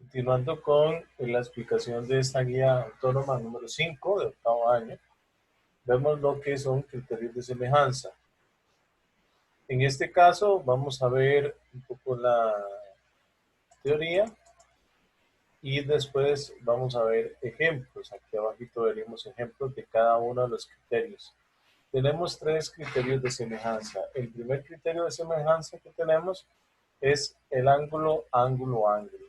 Continuando con la explicación de esta guía autónoma número 5 de octavo año, vemos lo que son criterios de semejanza. En este caso vamos a ver un poco la teoría y después vamos a ver ejemplos. Aquí abajito veremos ejemplos de cada uno de los criterios. Tenemos tres criterios de semejanza. El primer criterio de semejanza que tenemos es el ángulo, ángulo, ángulo.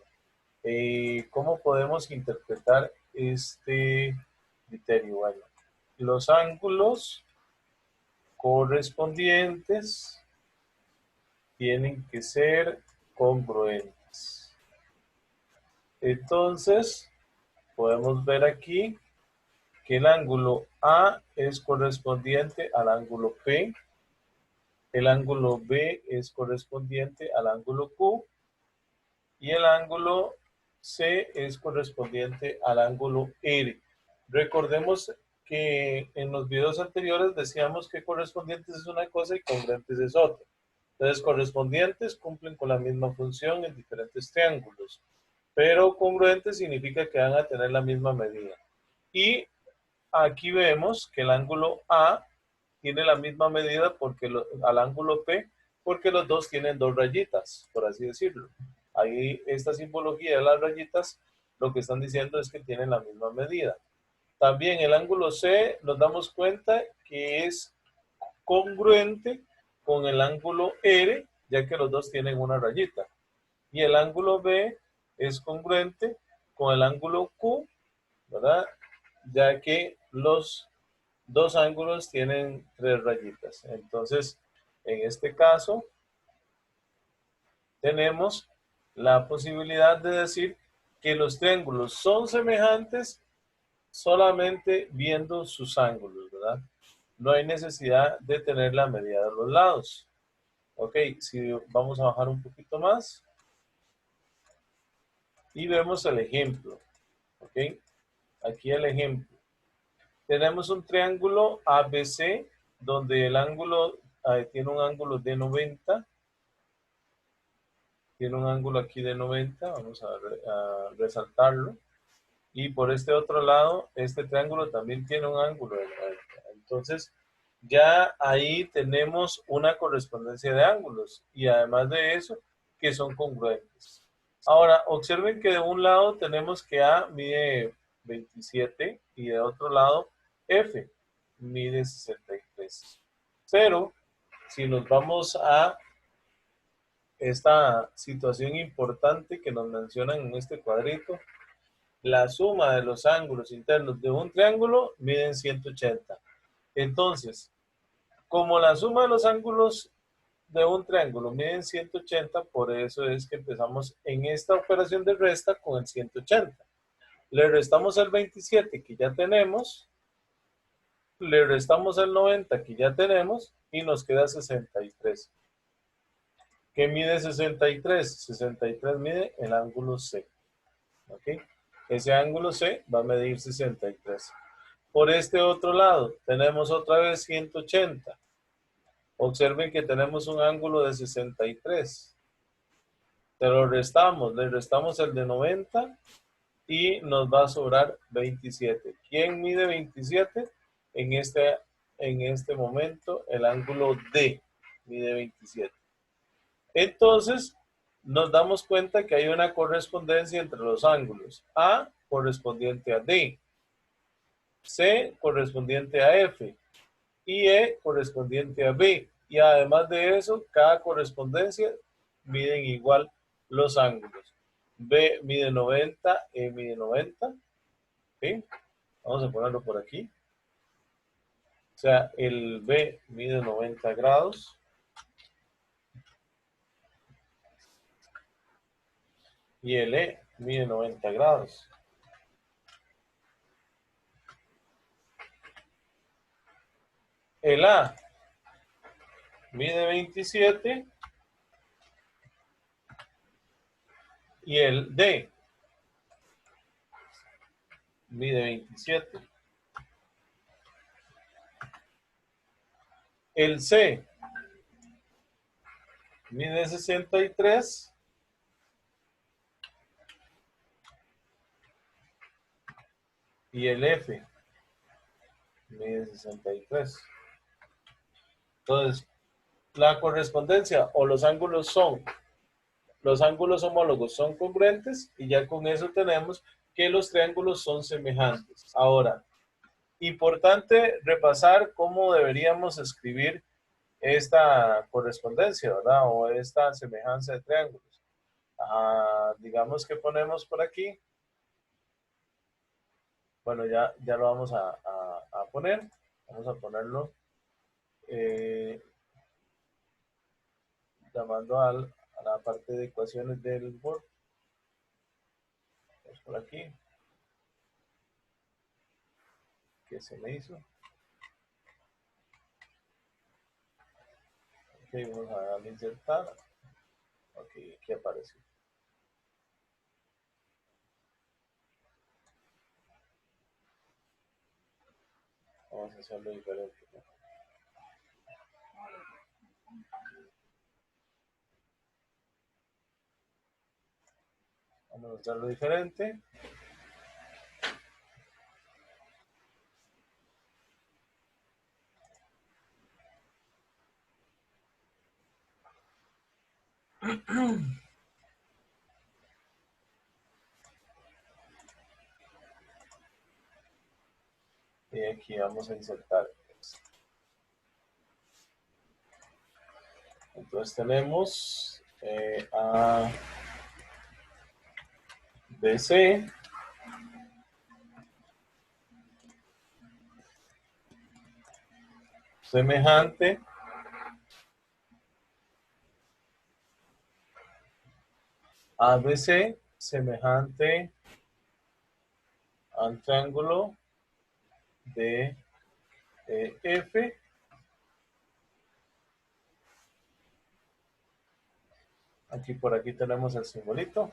¿Cómo podemos interpretar este criterio? Bueno, los ángulos correspondientes tienen que ser congruentes. Entonces, podemos ver aquí que el ángulo A es correspondiente al ángulo P, el ángulo B es correspondiente al ángulo Q y el ángulo C es correspondiente al ángulo R. Recordemos que en los videos anteriores decíamos que correspondientes es una cosa y congruentes es otra. Entonces, correspondientes cumplen con la misma función en diferentes triángulos, pero congruentes significa que van a tener la misma medida. Y aquí vemos que el ángulo A tiene la misma medida al ángulo P, porque los dos tienen dos rayitas, por así decirlo. Ahí esta simbología de las rayitas lo que están diciendo es que tienen la misma medida. También el ángulo C nos damos cuenta que es congruente con el ángulo R, ya que los dos tienen una rayita. Y el ángulo B es congruente con el ángulo Q, ¿verdad? Ya que los dos ángulos tienen tres rayitas. Entonces, en este caso, tenemos la posibilidad de decir que los triángulos son semejantes solamente viendo sus ángulos, ¿verdad? No hay necesidad de tener la medida de los lados. Ok, si vamos a bajar un poquito más y vemos el ejemplo. Ok, aquí el ejemplo. Tenemos un triángulo ABC donde el ángulo tiene un ángulo de 90. Tiene un ángulo aquí de 90. Vamos a resaltarlo. Y por este otro lado, este triángulo también tiene un ángulo de 90. Entonces, ya ahí tenemos una correspondencia de ángulos. Y además de eso, que son congruentes. Ahora, observen que de un lado tenemos que A mide 27 y de otro lado F mide 63. Pero si nos vamos a esta situación importante que nos mencionan en este cuadrito, la suma de los ángulos internos de un triángulo miden 180. Entonces, como la suma de los ángulos de un triángulo miden 180, por eso es que empezamos en esta operación de resta con el 180. Le restamos el 27 que ya tenemos, le restamos el 90 que ya tenemos y nos queda 63. ¿Qué mide 63? 63 mide el ángulo C. ¿Ok? Ese ángulo C va a medir 63. Por este otro lado, tenemos otra vez 180. Observen que tenemos un ángulo de 63. Te lo restamos, le restamos el de 90 y nos va a sobrar 27. ¿Quién mide 27? En este momento, el ángulo D mide 27. Entonces, nos damos cuenta que hay una correspondencia entre los ángulos. A correspondiente a D, C correspondiente a F y E correspondiente a B. Y además de eso, cada correspondencia miden igual los ángulos. B mide 90, E mide 90. ¿Sí? Vamos a ponerlo por aquí. O sea, el B mide 90 grados y el E mide 90 grados. El A mide 27 y el D mide 27. El C mide 63 y el F mide 63. Entonces, la correspondencia o los ángulos homólogos son congruentes y ya con eso tenemos que los triángulos son semejantes. Ahora, importante repasar cómo deberíamos escribir esta correspondencia, ¿verdad? O esta semejanza de triángulos. Digamos que ponemos por aquí. Bueno, ya lo vamos a poner. Vamos a ponerlo llamando a la parte de ecuaciones del Word. Vamos por aquí. ¿Qué se me hizo? Ok, vamos a darle insertar. Ok, aquí apareció. Vamos a hacerlo diferente. Vamos a hacerlo diferente. Y aquí vamos a insertar. Entonces tenemos A, B, C. Semejante ABC, semejante al triángulo DEF. Aquí por aquí tenemos el simbolito.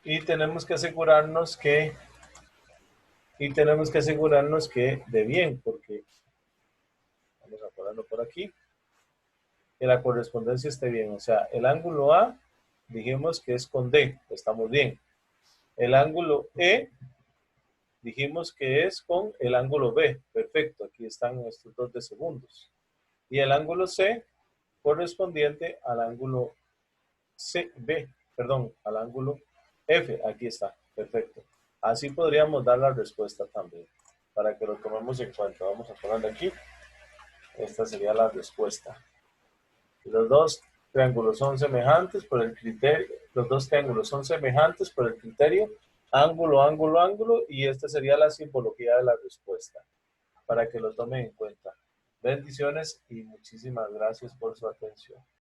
Y tenemos que asegurarnos que de bien, porque vamos a ponerlo por aquí, que la correspondencia esté bien. O sea, el ángulo A, dijimos que es con D, estamos bien. El ángulo E, dijimos que es con el ángulo B, perfecto, aquí están estos dos de segundos. Y el ángulo C, correspondiente al ángulo al ángulo F, aquí está, perfecto. Así podríamos dar la respuesta también, para que lo tomemos en cuenta. Vamos a ponerle aquí, esta sería la respuesta. Los dos triángulos son semejantes por el criterio, ángulo, ángulo, ángulo, y esta sería la simbología de la respuesta, para que lo tomen en cuenta. Bendiciones y muchísimas gracias por su atención.